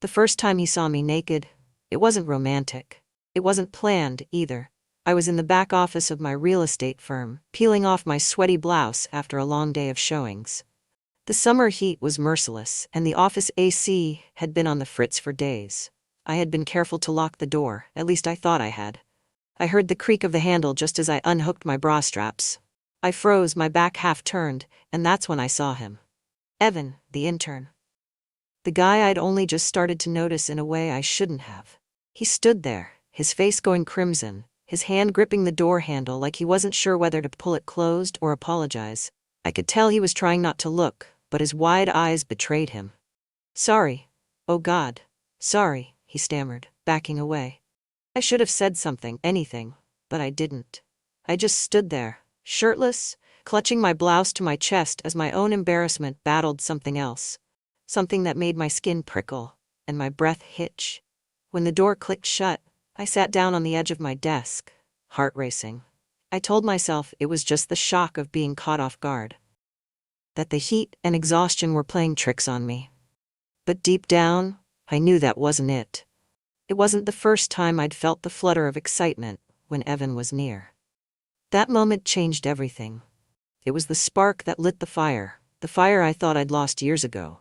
The first time he saw me naked, it wasn't romantic. It wasn't planned, either. I was in the back office of my real estate firm, peeling off my sweaty blouse after a long day of showings. The summer heat was merciless, and the office AC had been on the fritz for days. I had been careful to lock the door, at least I thought I had. I heard the creak of the handle just as I unhooked my bra straps. I froze, my back half turned, and that's when I saw him. Evan, the intern. The guy I'd only just started to notice in a way I shouldn't have. He stood there, his face going crimson, his hand gripping the door handle like he wasn't sure whether to pull it closed or apologize. I could tell he was trying not to look, but his wide eyes betrayed him. "Sorry. Oh God. Sorry," he stammered, backing away. I should have said something, anything, but I didn't. I just stood there, shirtless, clutching my blouse to my chest as my own embarrassment battled something else. Something that made my skin prickle, and my breath hitch. When the door clicked shut, I sat down on the edge of my desk, heart racing. I told myself it was just the shock of being caught off guard. That the heat and exhaustion were playing tricks on me. But deep down, I knew that wasn't it. It wasn't the first time I'd felt the flutter of excitement when Evan was near. That moment changed everything. It was the spark that lit the fire I thought I'd lost years ago.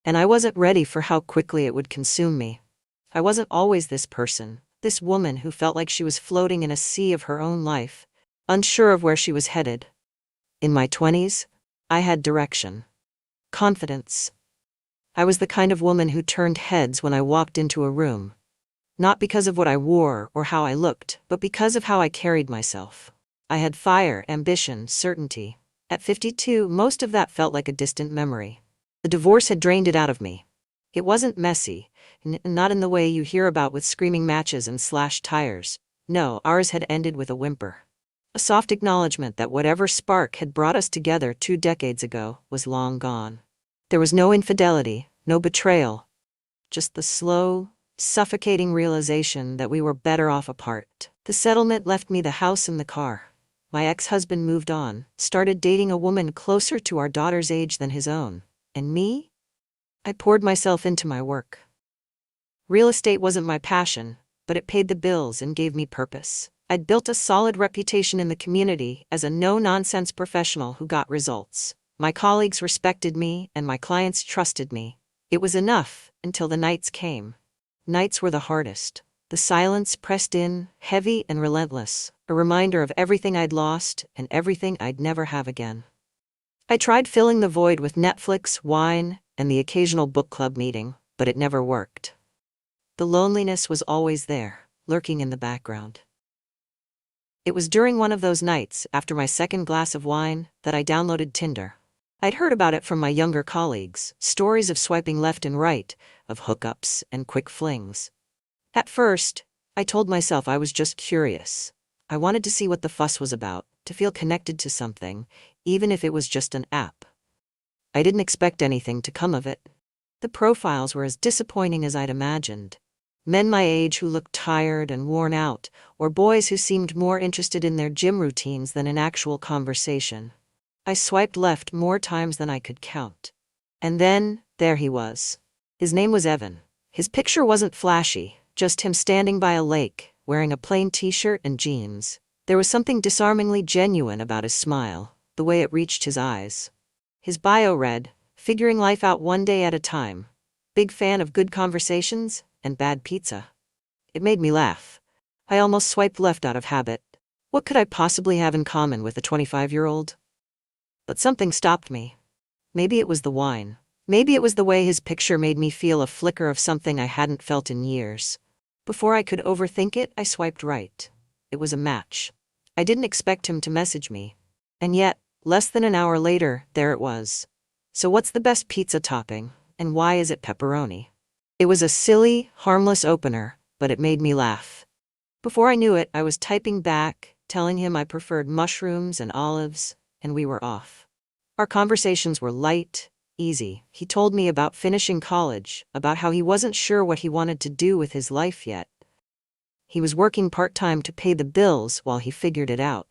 And I wasn't ready for how quickly it would consume me. I wasn't always this person, this woman who felt like she was floating in a sea of her own life, unsure of where she was headed. In my 20s, I had direction. Confidence. I was the kind of woman who turned heads when I walked into a room. Not because of what I wore or how I looked, but because of how I carried myself. I had fire, ambition, certainty. At 52, most of that felt like a distant memory. The divorce had drained it out of me. It wasn't messy, not in the way you hear about with screaming matches and slashed tires. No, ours had ended with a whimper. A soft acknowledgement that whatever spark had brought us together 2 decades ago was long gone. There was no infidelity, no betrayal. Just the slow, suffocating realization that we were better off apart. The settlement left me the house and the car. My ex-husband moved on, started dating a woman closer to our daughter's age than his own. And me? I poured myself into my work. Real estate wasn't my passion, but it paid the bills and gave me purpose. I'd built a solid reputation in the community as a no-nonsense professional who got results. My colleagues respected me and my clients trusted me. It was enough until the nights came. Nights were the hardest. The silence pressed in, heavy and relentless, a reminder of everything I'd lost and everything I'd never have again. I tried filling the void with Netflix, wine, and the occasional book club meeting, but it never worked. The loneliness was always there, lurking in the background. It was during one of those nights, after my second glass of wine, that I downloaded Tinder. I'd heard about it from my younger colleagues, stories of swiping left and right, of hookups and quick flings. At first, I told myself I was just curious. I wanted to see what the fuss was about, to feel connected to something, even if it was just an app. I didn't expect anything to come of it. The profiles were as disappointing as I'd imagined. Men my age who looked tired and worn out, or boys who seemed more interested in their gym routines than in actual conversation. I swiped left more times than I could count. And then, there he was. His name was Evan. His picture wasn't flashy, just him standing by a lake, wearing a plain t-shirt and jeans. There was something disarmingly genuine about his smile, the way it reached his eyes. His bio read, "Figuring life out one day at a time. Big fan of good conversations and bad pizza." It made me laugh. I almost swiped left out of habit. What could I possibly have in common with a 25-year-old? But something stopped me. Maybe it was the wine. Maybe it was the way his picture made me feel a flicker of something I hadn't felt in years. Before I could overthink it, I swiped right. It was a match. I didn't expect him to message me. And yet, less than an hour later, there it was. "So what's the best pizza topping, and why is it pepperoni?" It was a silly, harmless opener, but it made me laugh. Before I knew it, I was typing back, telling him I preferred mushrooms and olives, and we were off. Our conversations were light, easy. He told me about finishing college, about how he wasn't sure what he wanted to do with his life yet. He was working part-time to pay the bills while he figured it out.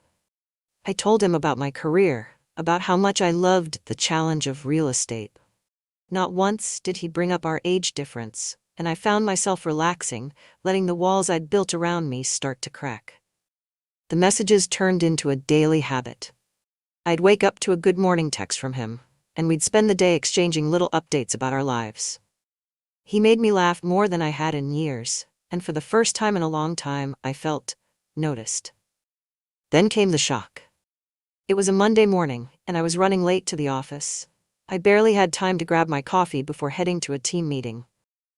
I told him about my career, about how much I loved the challenge of real estate. Not once did he bring up our age difference, and I found myself relaxing, letting the walls I'd built around me start to crack. The messages turned into a daily habit. I'd wake up to a good morning text from him, and we'd spend the day exchanging little updates about our lives. He made me laugh more than I had in years, and for the first time in a long time, I felt noticed. Then came the shock. It was a Monday morning, and I was running late to the office. I barely had time to grab my coffee before heading to a team meeting.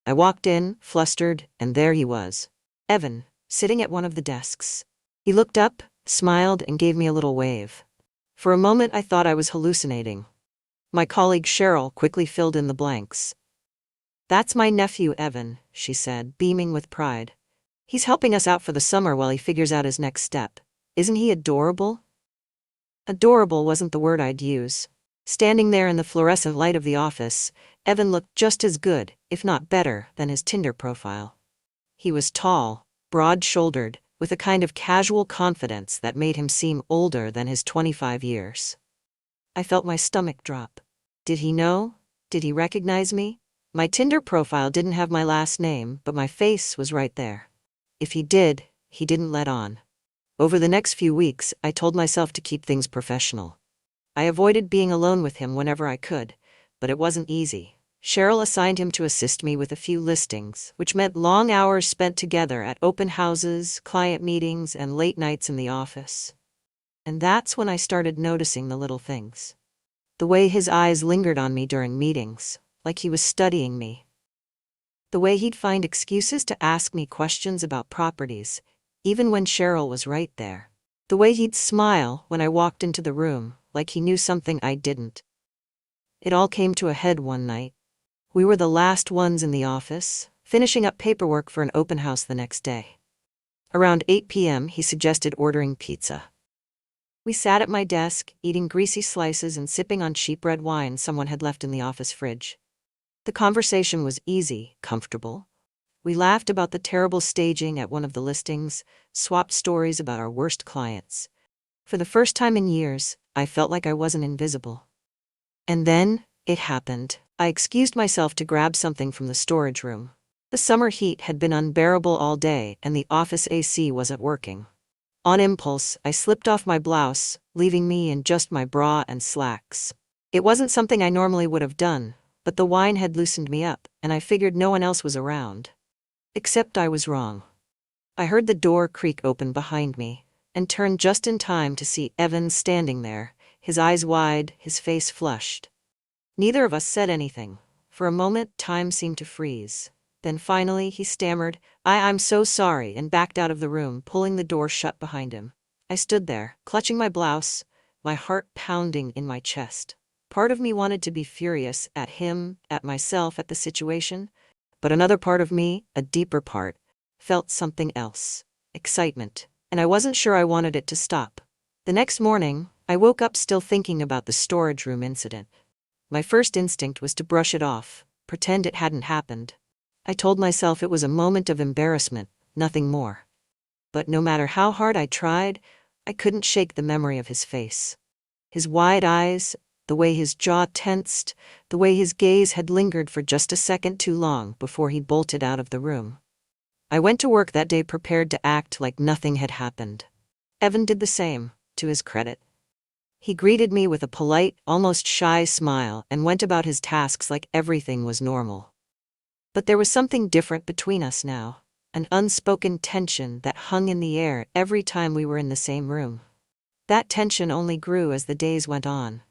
I walked in, flustered, and there he was. Evan, sitting at one of the desks. He looked up, smiled, and gave me a little wave. For a moment I thought I was hallucinating. My colleague Cheryl quickly filled in the blanks. "That's my nephew Evan," she said, beaming with pride. "He's helping us out for the summer while he figures out his next step. Isn't he adorable?" Adorable wasn't the word I'd use. Standing there in the fluorescent light of the office, Evan looked just as good, if not better, than his Tinder profile. He was tall, broad-shouldered, with a kind of casual confidence that made him seem older than his 25 years. I felt my stomach drop. Did he know? Did he recognize me? My Tinder profile didn't have my last name, but my face was right there. If he did, he didn't let on. Over the next few weeks, I told myself to keep things professional. I avoided being alone with him whenever I could, but it wasn't easy. Cheryl assigned him to assist me with a few listings, which meant long hours spent together at open houses, client meetings, and late nights in the office. And that's when I started noticing the little things. The way his eyes lingered on me during meetings, like he was studying me. The way he'd find excuses to ask me questions about properties, even when Cheryl was right there. The way he'd smile when I walked into the room, like he knew something I didn't. It all came to a head one night. We were the last ones in the office, finishing up paperwork for an open house the next day. Around 8 p.m., he suggested ordering pizza. We sat at my desk, eating greasy slices and sipping on cheap red wine someone had left in the office fridge. The conversation was easy, comfortable. We laughed about the terrible staging at one of the listings, swapped stories about our worst clients. For the first time in years, I felt like I wasn't invisible. And then, it happened. I excused myself to grab something from the storage room. The summer heat had been unbearable all day, and the office AC wasn't working. On impulse, I slipped off my blouse, leaving me in just my bra and slacks. It wasn't something I normally would have done, but the wine had loosened me up, and I figured no one else was around. Except I was wrong. I heard the door creak open behind me, and turned just in time to see Evan standing there, his eyes wide, his face flushed. Neither of us said anything. For a moment, time seemed to freeze. Then finally, he stammered, I'm so sorry," and backed out of the room, pulling the door shut behind him. I stood there, clutching my blouse, my heart pounding in my chest. Part of me wanted to be furious at him, at myself, at the situation, but another part of me, a deeper part, felt something else. Excitement. And I wasn't sure I wanted it to stop. The next morning, I woke up still thinking about the storage room incident. My first instinct was to brush it off, pretend it hadn't happened. I told myself it was a moment of embarrassment, nothing more. But no matter how hard I tried, I couldn't shake the memory of his face. His wide eyes, the way his jaw tensed, the way his gaze had lingered for just a second too long before he bolted out of the room. I went to work that day prepared to act like nothing had happened. Evan did the same, to his credit. He greeted me with a polite, almost shy smile and went about his tasks like everything was normal. But there was something different between us now, an unspoken tension that hung in the air every time we were in the same room. That tension only grew as the days went on.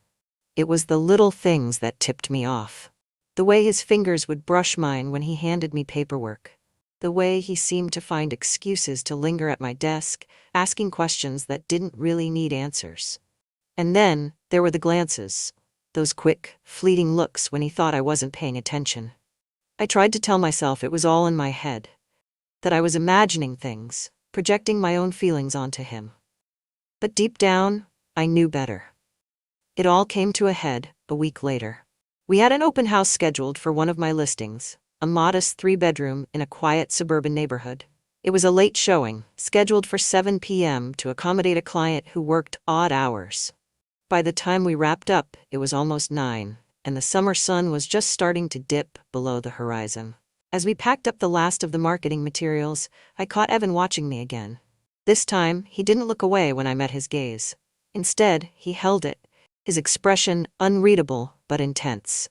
It was the little things that tipped me off. The way his fingers would brush mine when he handed me paperwork. The way he seemed to find excuses to linger at my desk, asking questions that didn't really need answers. And then, there were the glances. Those quick, fleeting looks when he thought I wasn't paying attention. I tried to tell myself it was all in my head. That I was imagining things, projecting my own feelings onto him. But deep down, I knew better. It all came to a head a week later. We had an open house scheduled for one of my listings, a modest 3-bedroom in a quiet suburban neighborhood. It was a late showing, scheduled for 7 p.m. to accommodate a client who worked odd hours. By the time we wrapped up, it was almost 9, and the summer sun was just starting to dip below the horizon. As we packed up the last of the marketing materials, I caught Evan watching me again. This time, he didn't look away when I met his gaze. Instead, he held it, his expression unreadable but intense.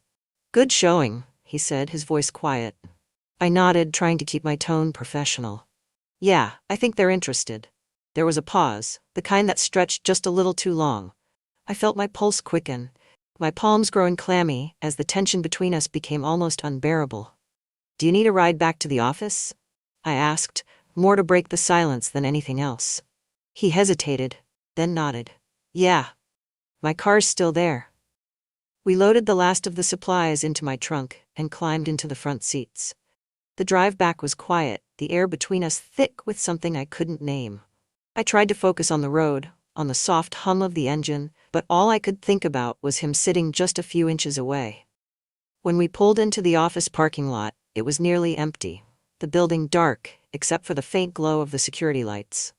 "Good showing," he said, his voice quiet. I nodded, trying to keep my tone professional. "Yeah, I think they're interested." There was a pause, the kind that stretched just a little too long. I felt my pulse quicken, my palms growing clammy as the tension between us became almost unbearable. "Do you need a ride back to the office?" I asked, more to break the silence than anything else. He hesitated, then nodded. "Yeah. My car's still there." We loaded the last of the supplies into my trunk and climbed into the front seats. The drive back was quiet, the air between us thick with something I couldn't name. I tried to focus on the road, on the soft hum of the engine, but all I could think about was him sitting just a few inches away. When we pulled into the office parking lot, it was nearly empty, the building dark, except for the faint glow of the security lights.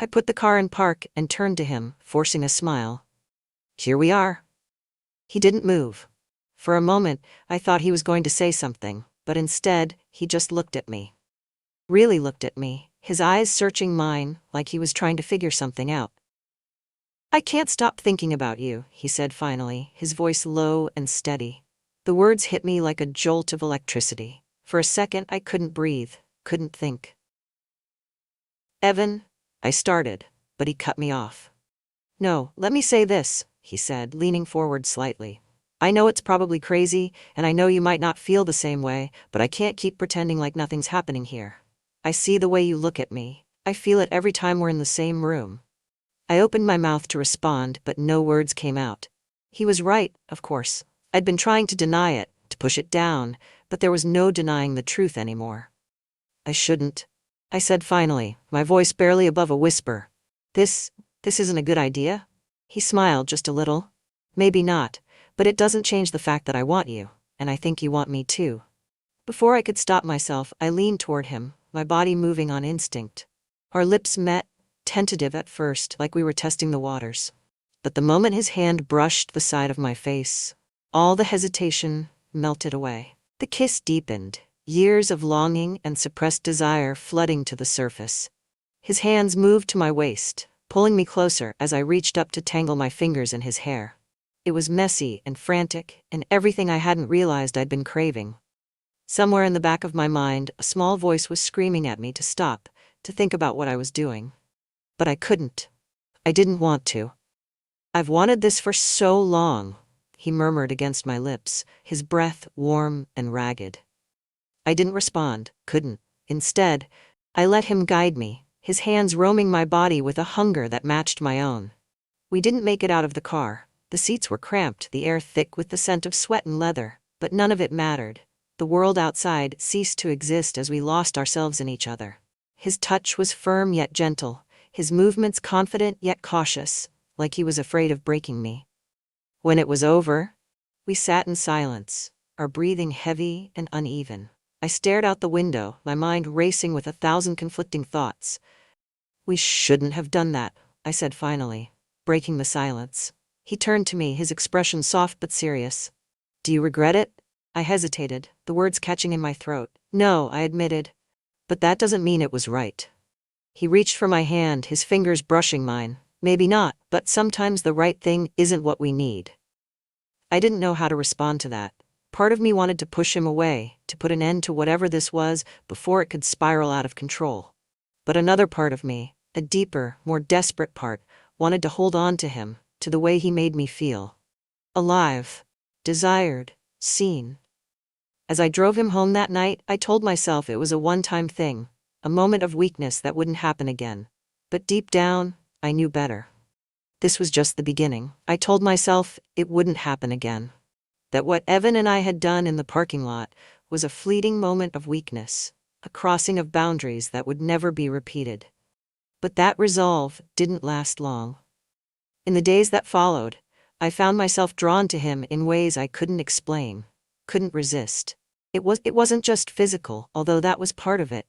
I put the car in park and turned to him, forcing a smile. "Here we are." He didn't move. For a moment, I thought he was going to say something, but instead, he just looked at me. Really looked at me, his eyes searching mine, like he was trying to figure something out. "I can't stop thinking about you," he said finally, his voice low and steady. The words hit me like a jolt of electricity. For a second, I couldn't breathe, couldn't think. "Evan," I started, but he cut me off. "No, let me say this," he said, leaning forward slightly. "I know it's probably crazy, and I know you might not feel the same way, but I can't keep pretending like nothing's happening here. I see the way you look at me. I feel it every time we're in the same room." I opened my mouth to respond, but no words came out. He was right, of course. I'd been trying to deny it, to push it down, but there was no denying the truth anymore. "I shouldn't," I said finally, my voice barely above a whisper. This isn't a good idea?" He smiled just a little. "Maybe not, but it doesn't change the fact that I want you, and I think you want me too." Before I could stop myself, I leaned toward him, my body moving on instinct. Our lips met, tentative at first, like we were testing the waters. But the moment his hand brushed the side of my face, all the hesitation melted away. The kiss deepened, years of longing and suppressed desire flooding to the surface. His hands moved to my waist, pulling me closer as I reached up to tangle my fingers in his hair. It was messy and frantic, and everything I hadn't realized I'd been craving. Somewhere in the back of my mind, a small voice was screaming at me to stop, to think about what I was doing. But I couldn't. I didn't want to. "I've wanted this for so long," he murmured against my lips, his breath warm and ragged. I didn't respond, couldn't. Instead, I let him guide me, his hands roaming my body with a hunger that matched my own. We didn't make it out of the car. The seats were cramped, the air thick with the scent of sweat and leather, but none of it mattered. The world outside ceased to exist as we lost ourselves in each other. His touch was firm yet gentle, his movements confident yet cautious, like he was afraid of breaking me. When it was over, we sat in silence, our breathing heavy and uneven. I stared out the window, my mind racing with 1,000 conflicting thoughts. "We shouldn't have done that," I said finally, breaking the silence. He turned to me, his expression soft but serious. "Do you regret it?" I hesitated, the words catching in my throat. "No," I admitted. "But that doesn't mean it was right." He reached for my hand, his fingers brushing mine. "Maybe not, but sometimes the right thing isn't what we need." I didn't know how to respond to that. Part of me wanted to push him away, to put an end to whatever this was before it could spiral out of control. But another part of me, a deeper, more desperate part, wanted to hold on to him, to the way he made me feel. Alive, desired, seen. As I drove him home that night, I told myself it was a one-time thing, a moment of weakness that wouldn't happen again. But deep down, I knew better. This was just the beginning. I told myself it wouldn't happen again. That what Evan and I had done in the parking lot was a fleeting moment of weakness, a crossing of boundaries that would never be repeated. But that resolve didn't last long. In the days that followed, I found myself drawn to him in ways I couldn't explain, couldn't resist. It wasn't just physical, although that was part of it.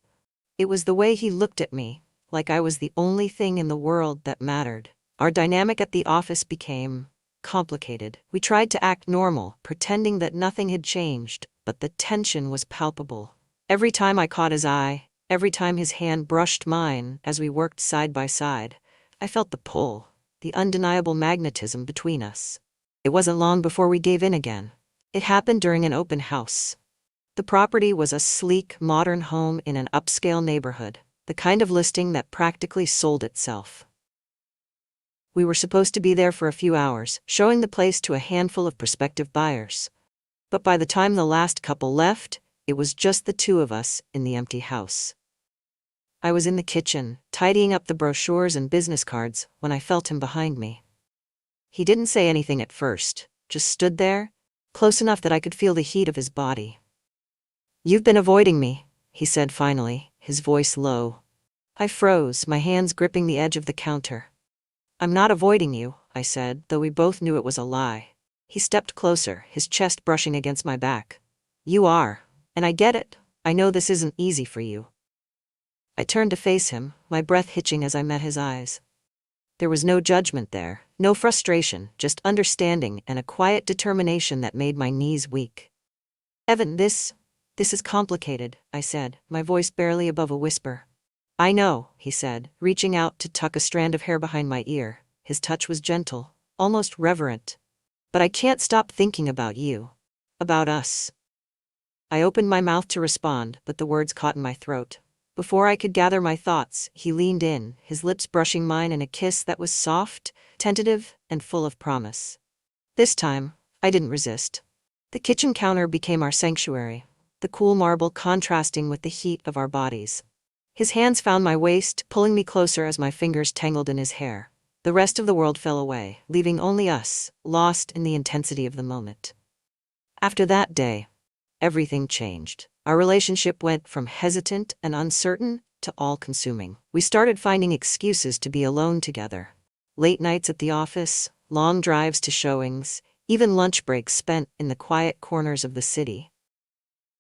It was the way he looked at me, like I was the only thing in the world that mattered. Our dynamic at the office became complicated. We tried to act normal, pretending that nothing had changed, but the tension was palpable. Every time I caught his eye, every time his hand brushed mine as we worked side by side, I felt the pull, the undeniable magnetism between us. It wasn't long before we gave in again. It happened during an open house. The property was a sleek, modern home in an upscale neighborhood, the kind of listing that practically sold itself. We were supposed to be there for a few hours, showing the place to a handful of prospective buyers. But by the time the last couple left, it was just the two of us in the empty house. I was in the kitchen, tidying up the brochures and business cards, when I felt him behind me. He didn't say anything at first, just stood there, close enough that I could feel the heat of his body. "You've been avoiding me," he said finally, his voice low. I froze, my hands gripping the edge of the counter. "I'm not avoiding you," I said, though we both knew it was a lie. He stepped closer, his chest brushing against my back. "You are. And I get it. I know this isn't easy for you." I turned to face him, my breath hitching as I met his eyes. There was no judgment there, no frustration, just understanding and a quiet determination that made my knees weak. "Evan, this is complicated," I said, my voice barely above a whisper. "I know," he said, reaching out to tuck a strand of hair behind my ear. His touch was gentle, almost reverent. "But I can't stop thinking about you. About us." I opened my mouth to respond, but the words caught in my throat. Before I could gather my thoughts, he leaned in, his lips brushing mine in a kiss that was soft, tentative, and full of promise. This time, I didn't resist. The kitchen counter became our sanctuary, the cool marble contrasting with the heat of our bodies. His hands found my waist, pulling me closer as my fingers tangled in his hair. The rest of the world fell away, leaving only us, lost in the intensity of the moment. After that day, everything changed. Our relationship went from hesitant and uncertain to all-consuming. We started finding excuses to be alone together. Late nights at the office, long drives to showings, even lunch breaks spent in the quiet corners of the city.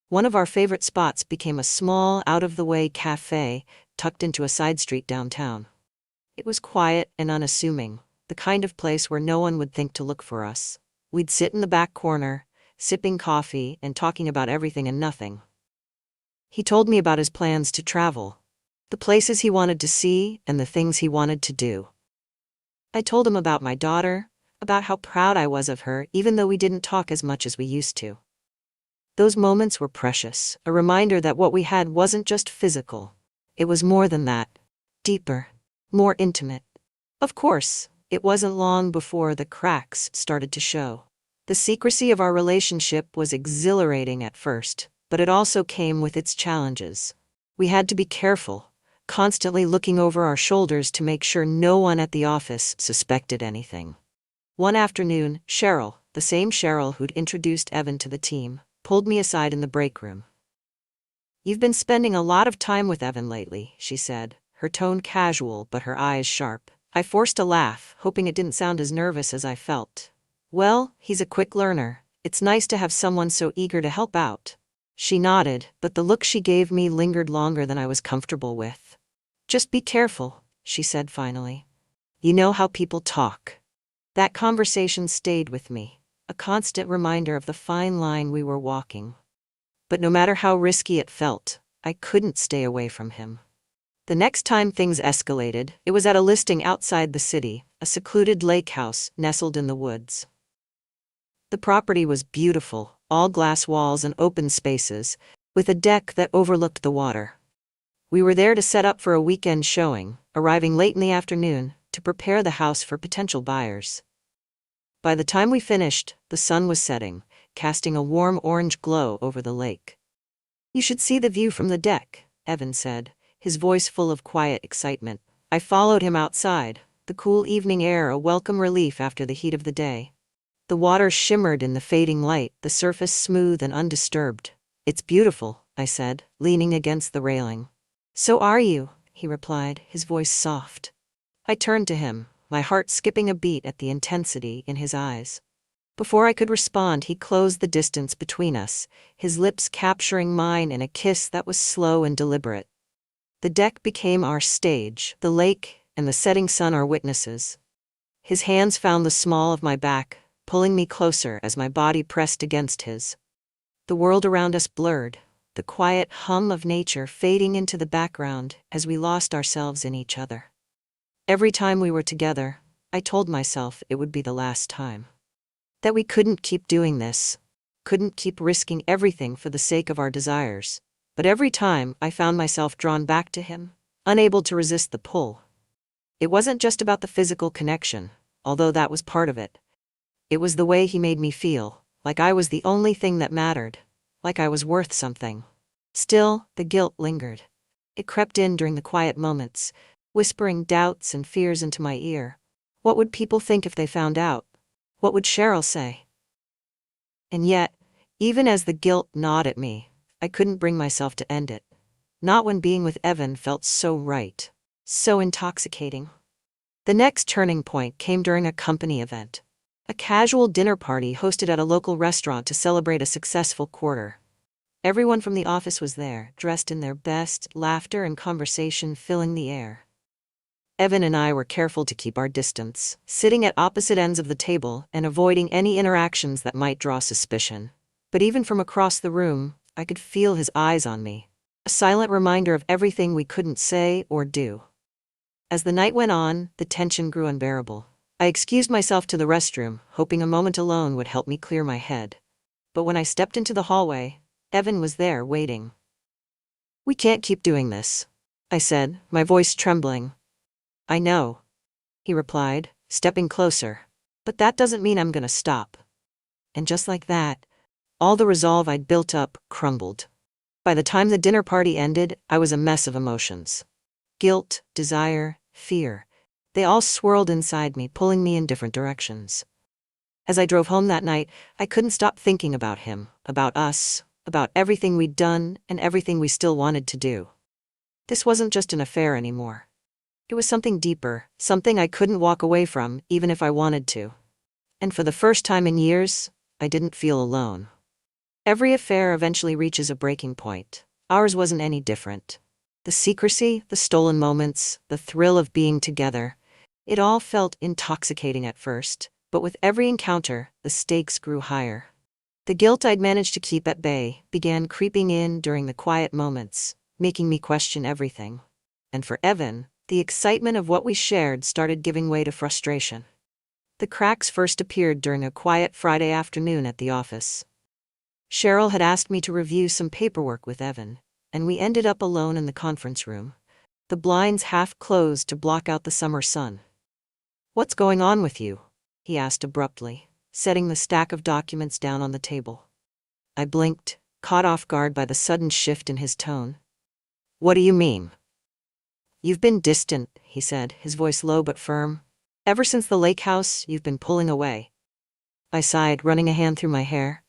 One of our favorite spots became a small, out-of-the-way cafe tucked into a side street downtown. It was quiet and unassuming, the kind of place where no one would think to look for us. We'd sit in the back corner, sipping coffee and talking about everything and nothing. He told me about his plans to travel, the places he wanted to see and the things he wanted to do. I told him about my daughter, about how proud I was of her even though we didn't talk as much as we used to. Those moments were precious, a reminder that what we had wasn't just physical. It was more than that, deeper, more intimate. Of course, it wasn't long before the cracks started to show. The secrecy of our relationship was exhilarating at first, but it also came with its challenges. We had to be careful, constantly looking over our shoulders to make sure no one at the office suspected anything. One afternoon, Cheryl, the same Cheryl who'd introduced Evan to the team, pulled me aside in the break room. "You've been spending a lot of time with Evan lately," she said, her tone casual but her eyes sharp. I forced a laugh, hoping it didn't sound as nervous as I felt. "Well, he's a quick learner. It's nice to have someone so eager to help out." She nodded, but the look she gave me lingered longer than I was comfortable with. "Just be careful," she said finally. "You know how people talk." That conversation stayed with me, a constant reminder of the fine line we were walking. But no matter how risky it felt, I couldn't stay away from him. The next time things escalated, it was at a listing outside the city, a secluded lake house nestled in the woods. The property was beautiful, all glass walls and open spaces, with a deck that overlooked the water. We were there to set up for a weekend showing, arriving late in the afternoon to prepare the house for potential buyers. By the time we finished, the sun was setting, casting a warm orange glow over the lake. "You should see the view from the deck," Evan said, his voice full of quiet excitement. I followed him outside, the cool evening air a welcome relief after the heat of the day. The water shimmered in the fading light, the surface smooth and undisturbed. "It's beautiful," I said, leaning against the railing. "So are you," he replied, his voice soft. I turned to him, my heart skipping a beat at the intensity in his eyes. Before I could respond, he closed the distance between us, his lips capturing mine in a kiss that was slow and deliberate. The deck became our stage, the lake and the setting sun our witnesses. His hands found the small of my back, pulling me closer as my body pressed against his. The world around us blurred, the quiet hum of nature fading into the background as we lost ourselves in each other. Every time we were together, I told myself it would be the last time. That we couldn't keep doing this, couldn't keep risking everything for the sake of our desires. But every time I found myself drawn back to him, unable to resist the pull. It wasn't just about the physical connection, although that was part of it. It was the way he made me feel, like I was the only thing that mattered, like I was worth something. Still, the guilt lingered. It crept in during the quiet moments, whispering doubts and fears into my ear. What would people think if they found out? What would Cheryl say? And yet, even as the guilt gnawed at me, I couldn't bring myself to end it. Not when being with Evan felt so right, so intoxicating. The next turning point came during a company event. A casual dinner party hosted at a local restaurant to celebrate a successful quarter. Everyone from the office was there, dressed in their best, laughter and conversation filling the air. Evan and I were careful to keep our distance, sitting at opposite ends of the table and avoiding any interactions that might draw suspicion. But even from across the room, I could feel his eyes on me, a silent reminder of everything we couldn't say or do. As the night went on, the tension grew unbearable. I excused myself to the restroom, hoping a moment alone would help me clear my head. But when I stepped into the hallway, Evan was there waiting. "We can't keep doing this," I said, my voice trembling. "I know," he replied, stepping closer. "But that doesn't mean I'm gonna stop." And just like that, all the resolve I'd built up crumbled. By the time the dinner party ended, I was a mess of emotions. Guilt, desire, fear. They all swirled inside me, pulling me in different directions. As I drove home that night, I couldn't stop thinking about him, about us, about everything we'd done and everything we still wanted to do. This wasn't just an affair anymore. It was something deeper, something I couldn't walk away from, even if I wanted to. And for the first time in years, I didn't feel alone. Every affair eventually reaches a breaking point. Ours wasn't any different. The secrecy, the stolen moments, the thrill of being together, it all felt intoxicating at first, but with every encounter, the stakes grew higher. The guilt I'd managed to keep at bay began creeping in during the quiet moments, making me question everything. And for Evan, the excitement of what we shared started giving way to frustration. The cracks first appeared during a quiet Friday afternoon at the office. Cheryl had asked me to review some paperwork with Evan, and we ended up alone in the conference room, the blinds half closed to block out the summer sun. "What's going on with you?" he asked abruptly, setting the stack of documents down on the table. I blinked, caught off guard by the sudden shift in his tone. "What do you mean?" "You've been distant," he said, his voice low but firm. "Ever since the lake house, you've been pulling away." I sighed, running a hand through my hair.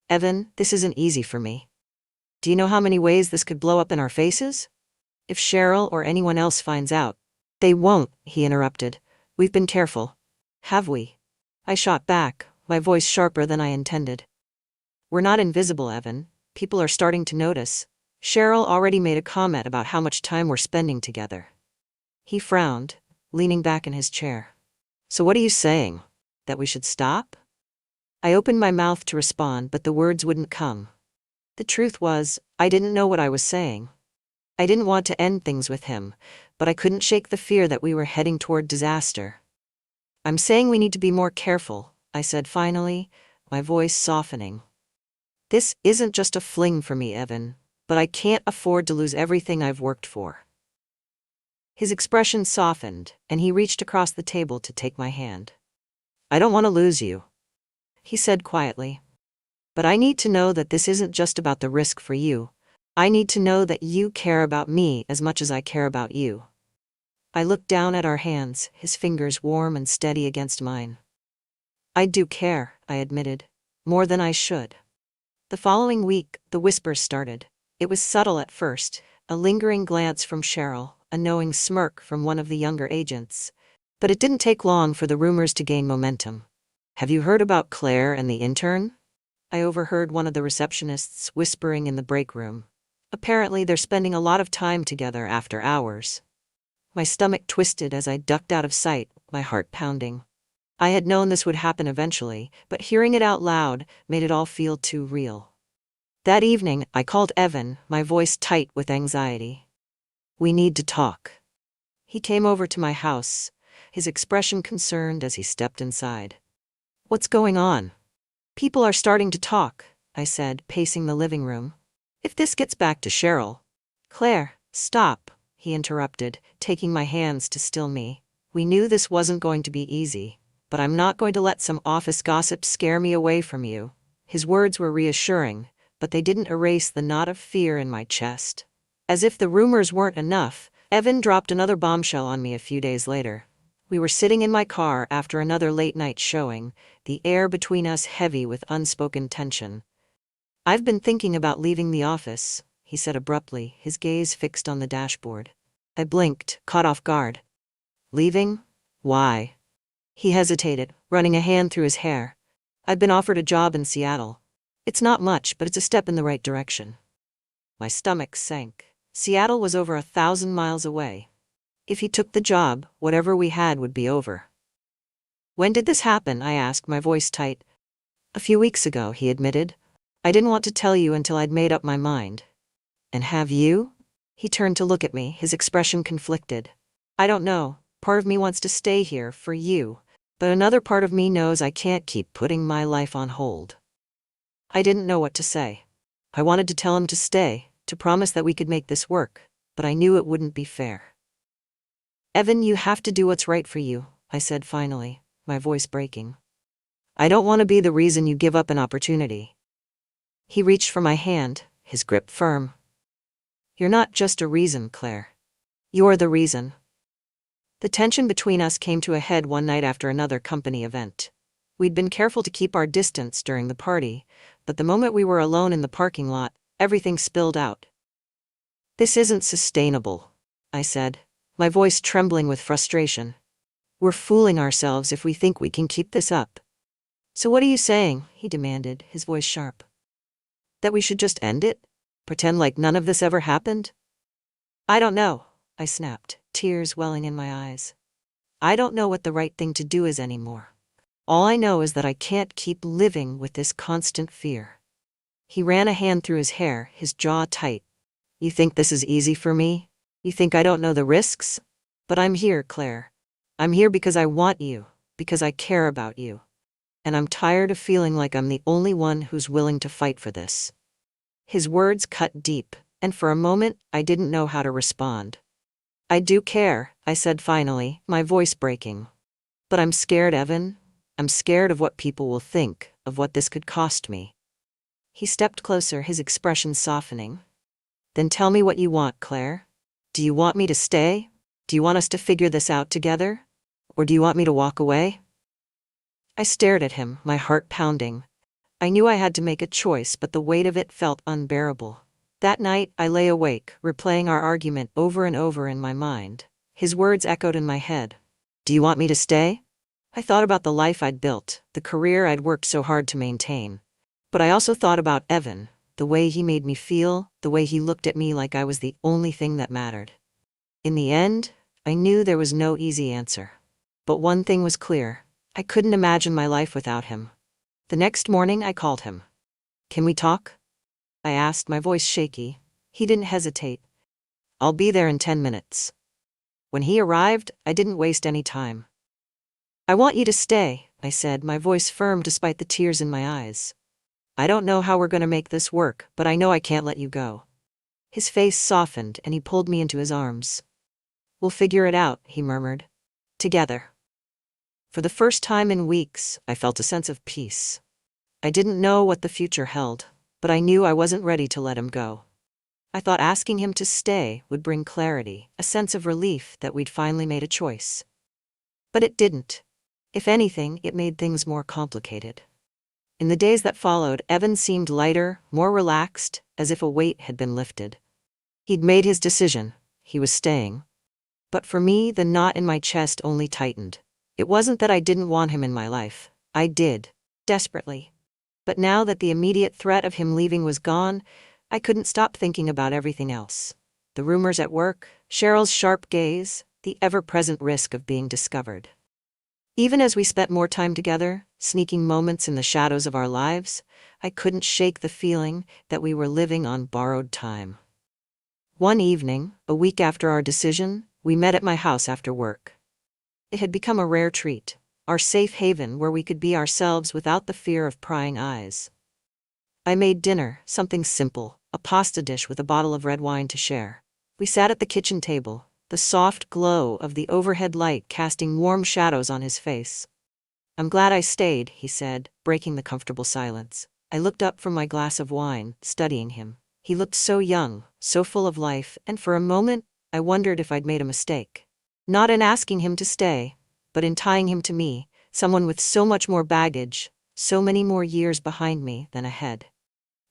"Evan, this isn't easy for me. Do you know how many ways this could blow up in our faces? If Cheryl or anyone else finds out." "They won't," he interrupted. "We've been careful." "Have we?" I shot back, my voice sharper than I intended. "We're not invisible, Evan. People are starting to notice. Cheryl already made a comment about how much time we're spending together." He frowned, leaning back in his chair. "So what are you saying? That we should stop?" I opened my mouth to respond, but the words wouldn't come. The truth was, I didn't know what I was saying. I didn't want to end things with him, but I couldn't shake the fear that we were heading toward disaster. "I'm saying we need to be more careful," I said finally, my voice softening. "This isn't just a fling for me, Evan, but I can't afford to lose everything I've worked for." His expression softened, and he reached across the table to take my hand. "I don't want to lose you," he said quietly. "But I need to know that this isn't just about the risk for you. I need to know that you care about me as much as I care about you." I looked down at our hands, his fingers warm and steady against mine. "I do care," I admitted, "more than I should." The following week, the whispers started. It was subtle at first, a lingering glance from Cheryl, a knowing smirk from one of the younger agents. But it didn't take long for the rumors to gain momentum. "Have you heard about Claire and the intern?" I overheard one of the receptionists whispering in the break room. "Apparently they're spending a lot of time together after hours." My stomach twisted as I ducked out of sight, my heart pounding. I had known this would happen eventually, but hearing it out loud made it all feel too real. That evening, I called Evan, my voice tight with anxiety. "We need to talk." He came over to my house, his expression concerned as he stepped inside. "What's going on?" "People are starting to talk," I said, pacing the living room. "If this gets back to Cheryl." "Claire, stop," he interrupted, taking my hands to still me. "We knew this wasn't going to be easy, but I'm not going to let some office gossip scare me away from you." His words were reassuring, but they didn't erase the knot of fear in my chest. As if the rumors weren't enough, Evan dropped another bombshell on me a few days later. We were sitting in my car after another late-night showing, the air between us heavy with unspoken tension. "I've been thinking about leaving the office," he said abruptly, his gaze fixed on the dashboard. I blinked, caught off guard. "Leaving? Why?" He hesitated, running a hand through his hair. "I've been offered a job in Seattle. It's not much, but it's a step in the right direction." My stomach sank. Seattle was over 1,000 miles away. If he took the job, whatever we had would be over. "When did this happen?" I asked, my voice tight. "A few weeks ago," he admitted. "I didn't want to tell you until I'd made up my mind." "And have you?" He turned to look at me, his expression conflicted. "I don't know. Part of me wants to stay here for you, but another part of me knows I can't keep putting my life on hold." I didn't know what to say. I wanted to tell him to stay, to promise that we could make this work, but I knew it wouldn't be fair. "Evan, you have to do what's right for you," I said finally, my voice breaking. "I don't want to be the reason you give up an opportunity." He reached for my hand, his grip firm. "You're not just a reason, Claire. You're the reason." The tension between us came to a head one night after another company event. We'd been careful to keep our distance during the party, but the moment we were alone in the parking lot, everything spilled out. "This isn't sustainable," I said, my voice trembling with frustration. "We're fooling ourselves if we think we can keep this up." "So what are you saying?" he demanded, his voice sharp. "That we should just end it? Pretend like none of this ever happened?" "I don't know," I snapped, tears welling in my eyes. "I don't know what the right thing to do is anymore. All I know is that I can't keep living with this constant fear." He ran a hand through his hair, his jaw tight. "You think this is easy for me? You think I don't know the risks? But I'm here, Claire. I'm here because I want you, because I care about you. And I'm tired of feeling like I'm the only one who's willing to fight for this." His words cut deep, and for a moment, I didn't know how to respond. "I do care," I said finally, my voice breaking. "But I'm scared, Evan. I'm scared of what people will think, of what this could cost me." He stepped closer, his expression softening. "Then tell me what you want, Claire. Do you want me to stay? Do you want us to figure this out together? Or do you want me to walk away?" I stared at him, my heart pounding. I knew I had to make a choice, but the weight of it felt unbearable. That night, I lay awake, replaying our argument over and over in my mind. His words echoed in my head. "Do you want me to stay?" I thought about the life I'd built, the career I'd worked so hard to maintain. But I also thought about Evan, the way he made me feel, the way he looked at me like I was the only thing that mattered. In the end, I knew there was no easy answer. But one thing was clear. I couldn't imagine my life without him. The next morning, I called him. "Can we talk?" I asked, my voice shaky. He didn't hesitate. "I'll be there in 10 minutes. When he arrived, I didn't waste any time. "I want you to stay," I said, my voice firm despite the tears in my eyes. "I don't know how we're going to make this work, but I know I can't let you go." His face softened and he pulled me into his arms. "We'll figure it out," he murmured. "Together." For the first time in weeks, I felt a sense of peace. I didn't know what the future held, but I knew I wasn't ready to let him go. I thought asking him to stay would bring clarity, a sense of relief that we'd finally made a choice. But it didn't. If anything, it made things more complicated. In the days that followed, Evan seemed lighter, more relaxed, as if a weight had been lifted. He'd made his decision. He was staying. But for me, the knot in my chest only tightened. It wasn't that I didn't want him in my life. I did. Desperately. But now that the immediate threat of him leaving was gone, I couldn't stop thinking about everything else. The rumors at work, Cheryl's sharp gaze, the ever-present risk of being discovered. Even as we spent more time together, sneaking moments in the shadows of our lives, I couldn't shake the feeling that we were living on borrowed time. One evening, a week after our decision, we met at my house after work. It had become a rare treat, our safe haven where we could be ourselves without the fear of prying eyes. I made dinner, something simple, a pasta dish with a bottle of red wine to share. We sat at the kitchen table, the soft glow of the overhead light casting warm shadows on his face. "I'm glad I stayed," he said, breaking the comfortable silence. I looked up from my glass of wine, studying him. He looked so young, so full of life, and for a moment, I wondered if I'd made a mistake. Not in asking him to stay, but in tying him to me, someone with so much more baggage, so many more years behind me than ahead.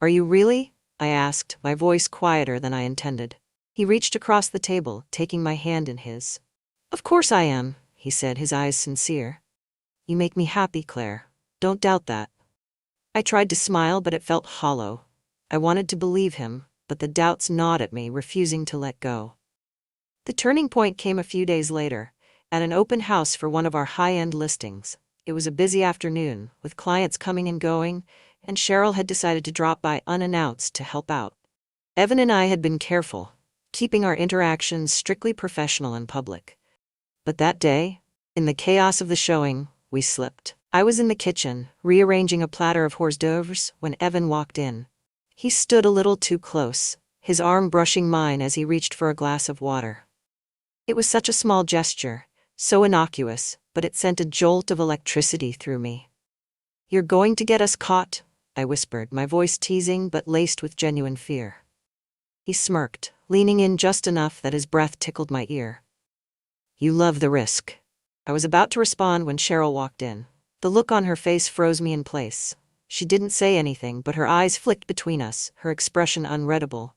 "Are you really?" I asked, my voice quieter than I intended. He reached across the table, taking my hand in his. "Of course I am," he said, his eyes sincere. "You make me happy, Claire. Don't doubt that." I tried to smile, but it felt hollow. I wanted to believe him, but the doubts gnawed at me, refusing to let go. The turning point came a few days later, at an open house for one of our high-end listings. It was a busy afternoon, with clients coming and going, and Cheryl had decided to drop by unannounced to help out. Evan and I had been careful, keeping our interactions strictly professional and public. But that day, in the chaos of the showing, we slipped. I was in the kitchen, rearranging a platter of hors d'oeuvres, when Evan walked in. He stood a little too close, his arm brushing mine as he reached for a glass of water. It was such a small gesture, so innocuous, but it sent a jolt of electricity through me. "You're going to get us caught," I whispered, my voice teasing but laced with genuine fear. He smirked, leaning in just enough that his breath tickled my ear. "You love the risk." I was about to respond when Cheryl walked in. The look on her face froze me in place. She didn't say anything, but her eyes flicked between us, her expression unreadable.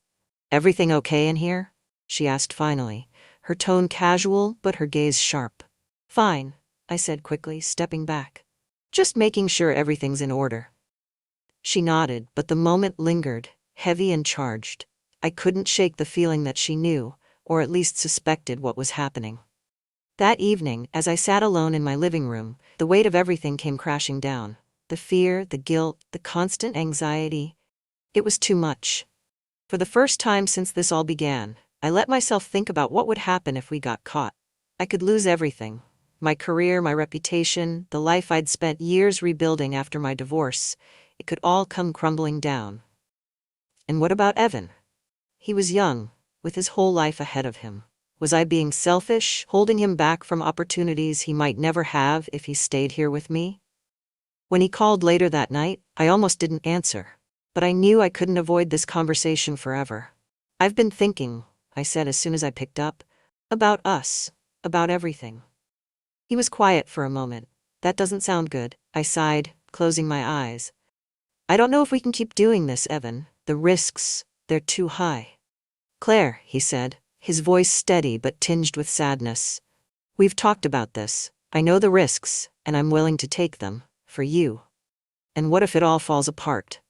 "Everything okay in here?" she asked finally, her tone casual but her gaze sharp. "Fine," I said quickly, stepping back. "Just making sure everything's in order." She nodded, but the moment lingered, heavy and charged. I couldn't shake the feeling that she knew, or at least suspected, what was happening. That evening, as I sat alone in my living room, the weight of everything came crashing down. The fear, the guilt, the constant anxiety. It was too much. For the first time since this all began, I let myself think about what would happen if we got caught. I could lose everything. My career, my reputation, the life I'd spent years rebuilding after my divorce. It could all come crumbling down. And what about Evan? He was young, with his whole life ahead of him. Was I being selfish, holding him back from opportunities he might never have if he stayed here with me? When he called later that night, I almost didn't answer. But I knew I couldn't avoid this conversation forever. "I've been thinking," I said as soon as I picked up, "about us, about everything." He was quiet for a moment. "That doesn't sound good," I sighed, closing my eyes. "I don't know if we can keep doing this, Evan. The risks, they're too high." "Claire," he said, his voice steady but tinged with sadness. "We've talked about this. I know the risks, and I'm willing to take them, for you." "And what if it all falls apart?"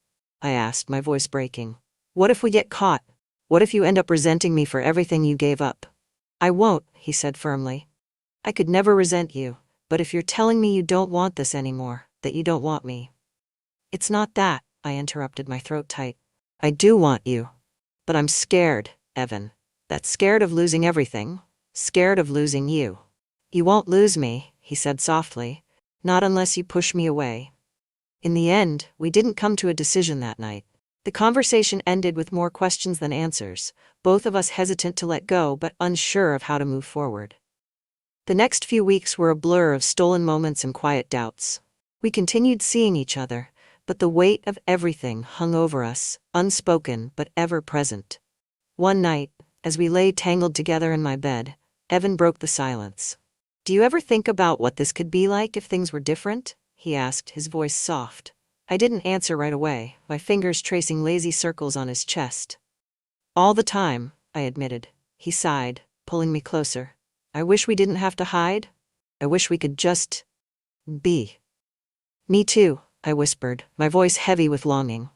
I asked, my voice breaking. "What if we get caught? What if you end up resenting me for everything you gave up?" "I won't," he said firmly. "I could never resent you, but if you're telling me you don't want this anymore, that you don't want me." "It's not that," I interrupted, my throat tight. "I do want you. But I'm scared, Evan. That's scared of losing everything. Scared of losing you." "You won't lose me," he said softly. "Not unless you push me away." In the end, we didn't come to a decision that night. The conversation ended with more questions than answers, both of us hesitant to let go but unsure of how to move forward. The next few weeks were a blur of stolen moments and quiet doubts. We continued seeing each other, but the weight of everything hung over us, unspoken but ever present. One night, as we lay tangled together in my bed, Evan broke the silence. "Do you ever think about what this could be like if things were different?" he asked, his voice soft. I didn't answer right away, my fingers tracing lazy circles on his chest. "All the time," I admitted. He sighed, pulling me closer. "I wish we didn't have to hide. I wish we could just be." "Me too," I whispered, my voice heavy with longing.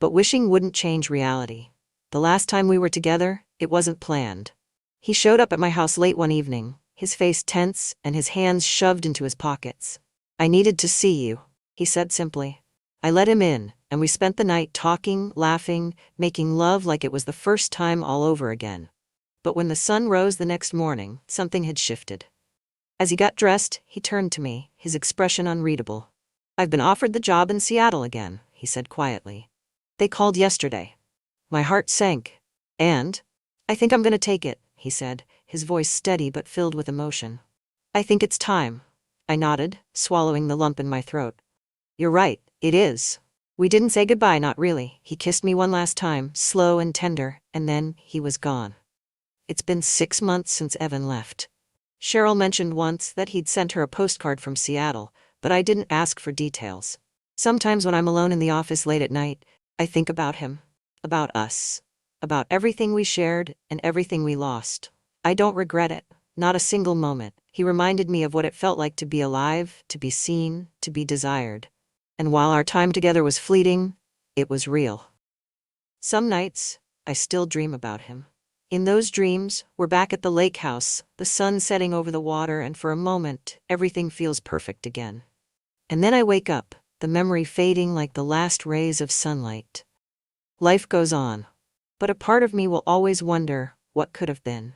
But wishing wouldn't change reality. The last time we were together, it wasn't planned. He showed up at my house late one evening, his face tense and his hands shoved into his pockets. "I needed to see you," he said simply. I let him in, and we spent the night talking, laughing, making love like it was the first time all over again. But when the sun rose the next morning, something had shifted. As he got dressed, he turned to me, his expression unreadable. "I've been offered the job in Seattle again," he said quietly. "They called yesterday." My heart sank. "And? I think I'm gonna take it," he said, his voice steady but filled with emotion. "I think it's time." I nodded, swallowing the lump in my throat. "You're right, it is." We didn't say goodbye, not really. He kissed me one last time, slow and tender, and then he was gone. It's been 6 months since Evan left. Cheryl mentioned once that he'd sent her a postcard from Seattle, but I didn't ask for details. Sometimes when I'm alone in the office late at night, I think about him, about us, about everything we shared and everything we lost. I don't regret it, not a single moment. He reminded me of what it felt like to be alive, to be seen, to be desired. And while our time together was fleeting, it was real. Some nights, I still dream about him. In those dreams, we're back at the lake house, the sun setting over the water, and for a moment, everything feels perfect again. And then I wake up, the memory fading like the last rays of sunlight. Life goes on, but a part of me will always wonder what could have been.